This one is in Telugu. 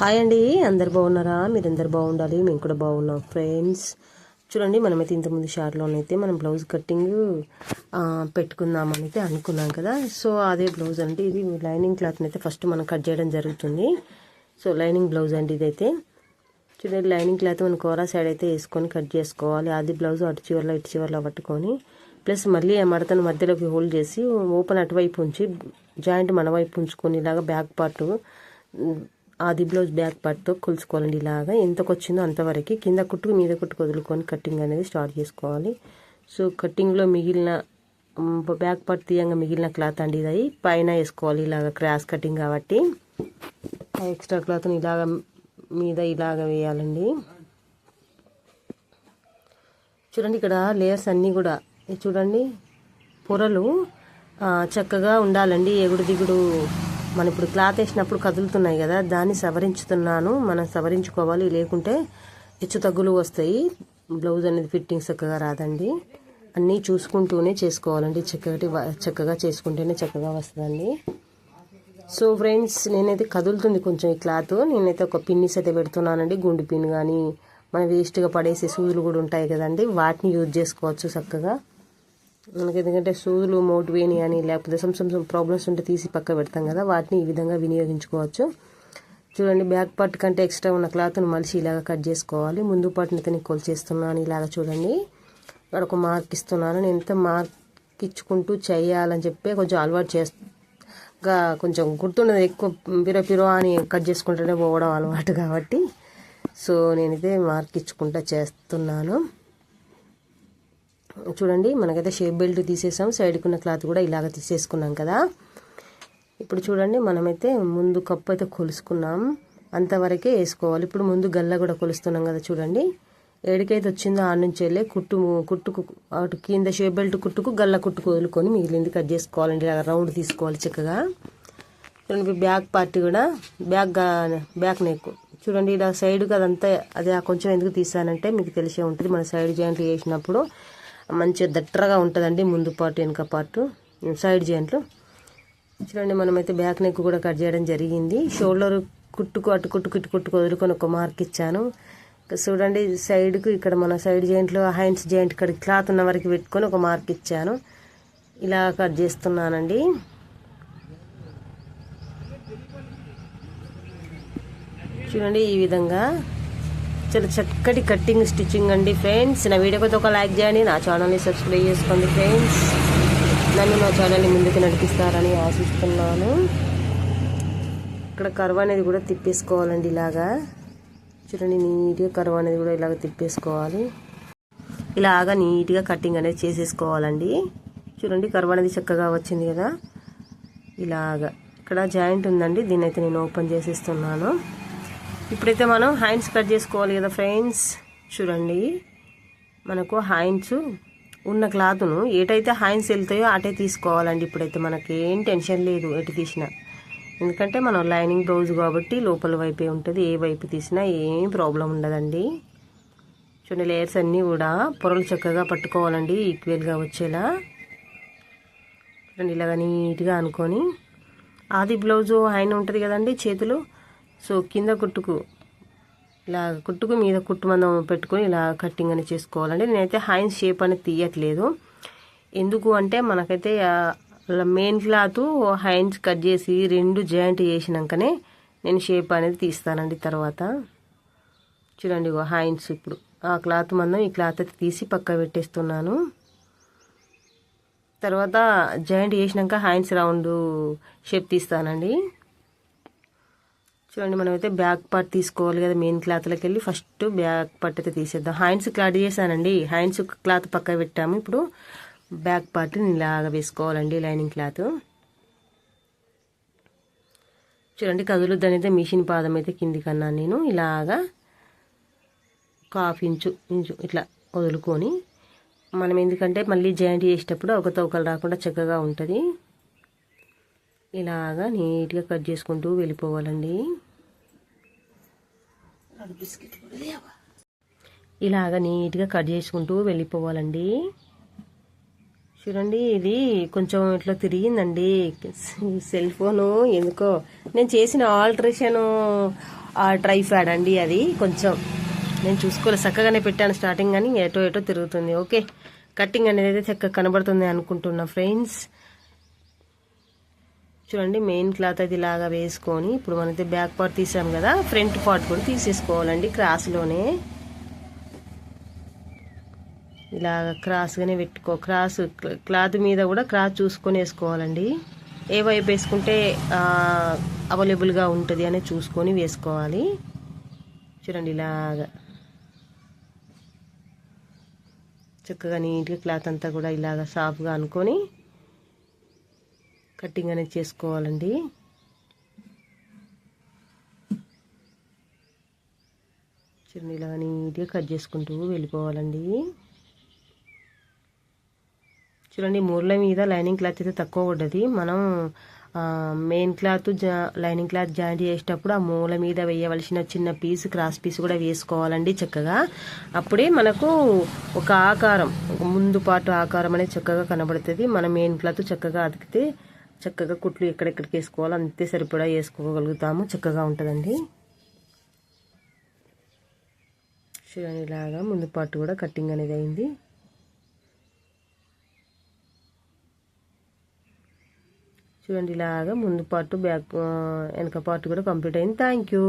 హాయ్ అండి, అందరు బాగున్నారా? మీరందరు బాగుండాలి, మేము కూడా బాగున్నాం ఫ్రెండ్స్. చూడండి, మనమైతే ఇంతకుముందు షార్ట్లోనైతే మనం బ్లౌజ్ కట్టింగ్ పెట్టుకుందామని అయితే అనుకున్నాం కదా. సో అదే బ్లౌజ్ అండి, ఇది లైనింగ్ క్లాత్ని అయితే ఫస్ట్ మనం కట్ చేయడం జరుగుతుంది. సో లైనింగ్ బ్లౌజ్ అండి ఇదైతే. చూడండి, లైనింగ్ క్లాత్ మనం కోరా సైడ్ అయితే వేసుకొని కట్ చేసుకోవాలి. అది బ్లౌజ్ అటు చివర్లో ఇటు చివర్లో పట్టుకొని ప్లస్ మళ్ళీ ఆ మడతను మధ్యలోకి హోల్డ్ చేసి ఓపెన్ అటువైపు ఉంచి జాయింట్ మన వైపు ఉంచుకొని ఇలాగ బ్యాక్ పార్ట్ ఆది బ్లౌజ్ బ్యాక్ పార్ట్తో కొలుచుకోవాలండి. ఇలాగా ఎంతకు వచ్చిందో అంతవరకు కింద కుట్టుకు మీద కుట్టుకు వదులుకొని కటింగ్ అనేది స్టార్ట్ చేసుకోవాలి. సో కటింగ్లో మిగిలిన బ్యాక్ పార్ట్ తీయంగా మిగిలిన క్లాత్ అండి ఇది పైన వేసుకోవాలి. ఇలాగ క్రాస్ కటింగ్ కాబట్టి ఆ ఎక్స్ట్రా క్లాత్ని ఇలాగ మీద ఇలాగ వేయాలండి. చూడండి, ఇక్కడ లేయర్స్ అన్నీ కూడా చూడండి, పొరలు చక్కగా ఉండాలండి. ఎగుడు దిగుడు మనం ఇప్పుడు క్లాత్ వేసినప్పుడు కదులుతున్నాయి కదా, దాన్ని సవరించుతున్నాను. మనం సవరించుకోవాలి, లేకుంటే హెచ్చు తగ్గులు వస్తాయి. బ్లౌజ్ అనేది ఫిట్టింగ్ చక్కగా రాదండి. అన్నీ చూసుకుంటూనే చేసుకోవాలండి. చక్కగా చేసుకుంటేనే చక్కగా వస్తుందండి. సో ఫ్రెండ్స్, నేనైతే కదులుతుంది కొంచెం ఈ క్లాత్. నేనైతే ఒక పిన్ని సెట్ పెడుతున్నానండి. గుండు పిన్ కానీ మన వేస్ట్గా పడేసే సూదులు కూడా ఉంటాయి కదండి, వాటిని యూజ్ చేసుకోవచ్చు చక్కగా మనకి. ఎందుకంటే సూదులు మోటు వేని అని లేకపోతే సమ్ ప్రాబ్లమ్స్ ఉంటే తీసి పక్క పెడతాం కదా, వాటిని ఈ విధంగా వినియోగించుకోవచ్చు. చూడండి, బ్యాక్ పార్ట్ కంటే ఎక్స్ట్రా ఉన్న క్లాత్ను మలిసి ఇలాగ కట్ చేసుకోవాలి. ముందు పార్ట్ని అయితే నేను కొలిచేస్తున్నాను. ఇలాగ చూడండి, ఇక్కడ ఒక మార్క్ ఇస్తున్నాను. నేను ఎంత మార్క్ ఇచ్చుకుంటూ చేయాలని చెప్పి కొంచెం అలవాటు కొంచెం గుర్తుండదు. ఎక్కువ పిరో అని కట్ చేసుకుంటూనే పోవడం అలవాటు కాబట్టి సో నేనైతే మార్క్ ఇచ్చుకుంటూ చేస్తున్నాను. చూడండి, మనకైతే షేప్ బెల్ట్ తీసేసాం. సైడ్కి ఉన్న క్లాత్ కూడా ఇలాగ తీసేసుకున్నాం కదా. ఇప్పుడు చూడండి, మనమైతే ముందు కప్పు అయితే కొలుసుకున్నాం, అంతవరకే వేసుకోవాలి. ఇప్పుడు ముందు గల్ల కూడా కొలుస్తున్నాం కదా. చూడండి, ఏడికైతే వచ్చిందో ఆ నుంచి వెళ్ళి కుట్టుకు అటు కింద షేప్ బెల్ట్ కుట్టుకు గల్ల కుట్టుకు వదులుకొని మిగిలింది కట్ చేసుకోవాలండి. ఇలా రౌండ్ తీసుకోవాలి చక్కగా. చూడండి, బ్యాక్ పార్ట్ కూడా బ్యాక్ నెక్ చూడండి, ఇలా సైడ్కి అదంతా అదే కొంచెం ఎందుకు తీసానంటే మీకు తెలిసే ఉంటుంది, మన సైడ్ జాయింట్లు వేసినప్పుడు మంచిగా దట్టరగా ఉంటుందండి. ముందు పార్ట్ వెనుక పార్ట్ సైడ్ జాయింట్లు. చూడండి, మనమైతే బ్యాక్ నెక్ కూడా కట్ చేయడం జరిగింది. షోల్డర్ కుట్టుకు అటు కుట్టుకు వదులుకొని ఒక మార్క్ ఇచ్చాను. చూడండి, సైడ్కు ఇక్కడ మన సైడ్ జాయింట్లో హ్యాండ్స్ జాయింట్ ఇక్కడ క్లాత్ ఉన్న వరకు పెట్టుకొని ఒక మార్క్ ఇచ్చాను. ఇలా కట్ చేస్తున్నానండి. చూడండి, ఈ విధంగా చాలా చక్కటి కట్టింగ్ స్టిచ్చింగ్ అండి ఫ్రెండ్స్. నా వీడియోకి ఒక లైక్ చేయండి, నా ఛానల్ని సబ్స్క్రైబ్ చేసుకోండి ఫ్రెండ్స్. నన్ను నా ఛానల్ని ముందుకు నడిపిస్తారని ఆశిస్తున్నాను. ఇక్కడ కర్వ్ అనేది కూడా తిప్పేసుకోవాలండి. ఇలాగా చూడండి, నీట్గా కర్వ్ అనేది కూడా ఇలాగ తిప్పేసుకోవాలి. ఇలాగా నీట్గా కటింగ్ అనేది చేసేసుకోవాలండి. చూడండి, కర్వ్ అనేది చక్కగా వచ్చింది కదా. ఇలాగా ఇక్కడ జాయింట్ ఉందండి, దీన్ని అయితే నేను ఓపెన్ చేసేస్తున్నాను. ఇప్పుడైతే మనం హ్యాండ్స్ కట్ చేసుకోవాలి కదా ఫ్రెండ్స్. చూడండి, మనకు హ్యాండ్స్ ఉన్న క్లాత్ను ఏటైతే హ్యాండ్స్ వెళ్తాయో అటే తీసుకోవాలండి. ఇప్పుడైతే మనకి ఏం టెన్షన్ లేదు ఎటు తీసినా, ఎందుకంటే మనం లైనింగ్ బ్లౌజ్ కాబట్టి లోపల వైపే ఉంటుంది. ఏ వైపు తీసినా ఏం ప్రాబ్లం ఉండదండి. చూడండి, లేయర్స్ అన్నీ కూడా పొరలు చక్కగా పట్టుకోవాలండి, ఈక్వల్గా వచ్చేలా. చూడండి, ఇలాగ నీట్గా అనుకొని ఆది బ్లౌజు హ్యాండ్ ఉంటుంది కదండి చేతులు. సో కింద కుట్టుకు ఇలా కుట్టుకు మీద కుట్టు మందం పెట్టుకొని ఇలా కటింగ్ అనేది చేసుకోవాలండి. నేనైతే హ్యాండ్స్ షేప్ అనేది తీయట్లేదు. ఎందుకు అంటే మనకైతే మెయిన్ క్లాత్ హ్యాండ్స్ కట్ చేసి రెండు జాయింట్ చేసినాకనే నేను షేప్ అనేది తీస్తానండి తర్వాత. చూడండి, హ్యాండ్స్ ఇప్పుడు ఆ క్లాత్ మందం ఈ క్లాత్ అయితే తీసి పక్క పెట్టేస్తున్నాను. తర్వాత జాయింట్ చేసినాక హ్యాండ్స్ రౌండ్ షేప్ తీస్తానండి. చూడండి, మనమైతే బ్యాక్ పార్ట్ తీసుకోవాలి కదా. మెయిన్ క్లాత్లోకి వెళ్ళి ఫస్ట్ బ్యాక్ పార్ట్ అయితే తీసేద్దాం. హ్యాండ్స్ క్లాత్ చేశానండి, హ్యాండ్స్ క్లాత్ పక్క పెట్టాము. ఇప్పుడు బ్యాక్ పార్ట్ని ఇలాగా వేసుకోవాలండి, లైనింగ్ క్లాత్. చూడండి, కదులుద్దని అయితే మిషన్ పాదం అయితే కిందికి అన్నాను నేను. ఇలాగా ఒక హాఫ్ ఇంచు ఇట్లా వదులుకొని మనం, ఎందుకంటే మళ్ళీ జాయింట్ చేసేటప్పుడు ఒకరు రాకుండా చక్కగా ఉంటుంది. ఇలాగా నీట్గా కట్ చేసుకుంటూ వెళ్ళిపోవాలండి. ఇలాగా నీట్గా కట్ చేసుకుంటూ వెళ్ళిపోవాలండి. చూడండి, ఇది కొంచెం ఇట్లా తిరిగిందండి సెల్ ఫోను. ఎందుకో నేను చేసిన ఆల్టరేషన్ ట్రైఫాడ్ అండి. అది కొంచెం నేను చూసుకోలేదు, చక్కగానే పెట్టాను స్టార్టింగ్, కానీ ఎటో ఎటో తిరుగుతుంది. ఓకే, కటింగ్ అనేది అయితే చక్కగా కనబడుతుంది అనుకుంటున్నా ఫ్రెండ్స్. చూడండి, మెయిన్ క్లాత్ అది ఇలాగా వేసుకొని ఇప్పుడు మనైతే బ్యాక్ పార్ట్ తీసాం కదా, ఫ్రంట్ పార్ట్ కూడా తీసేసుకోవాలండి. క్రాస్లోనే ఇలాగ క్రాస్గానే పెట్టుకో. క్లాత్ మీద కూడా క్రాస్ చూసుకొని వేసుకోవాలండి. ఏ వైపు వేసుకుంటే అవైలబుల్గా ఉంటుంది అని చూసుకొని వేసుకోవాలి. చూడండి, ఇలాగా చక్కగా నీట్గా క్లాత్ అంతా కూడా ఇలాగ సాఫ్గా అనుకొని కటింగ్ అనేది చేసుకోవాలండి. చూడండి, ఇలాగ నీట్గా కట్ చేసుకుంటూ వెళ్ళిపోవాలండి. చూడండి, మూరల మీద లైనింగ్ క్లాత్ అయితే తక్కువ పడ్డది. మనం main cloth lining cloth joint చేసేటప్పుడు ఆ మూల మీద వేయవలసిన చిన్న పీస్, క్రాస్ పీస్ కూడా వేసుకోవాలండి చక్కగా. అప్పుడే మనకు ఒక ఆకారం, ముందు పాటు ఆకారం అనేది చక్కగా కనబడుతుంది. మన మెయిన్ క్లాత్ చక్కగా అతికితే చక్కగా కుట్లు ఎక్కడెక్కడికి వేసుకోవాలో అంతే సరిపడా వేసుకోగలుగుతాము, చక్కగా ఉంటుందండి. చూడండి, ఇలాగా ముందు పాటు కూడా కటింగ్ అనేది అయింది. చూడండి, ఇలాగా ముందు పార్ట్, వెనక పార్ట్ కూడా కంప్లీట్ అయింది. Thank you.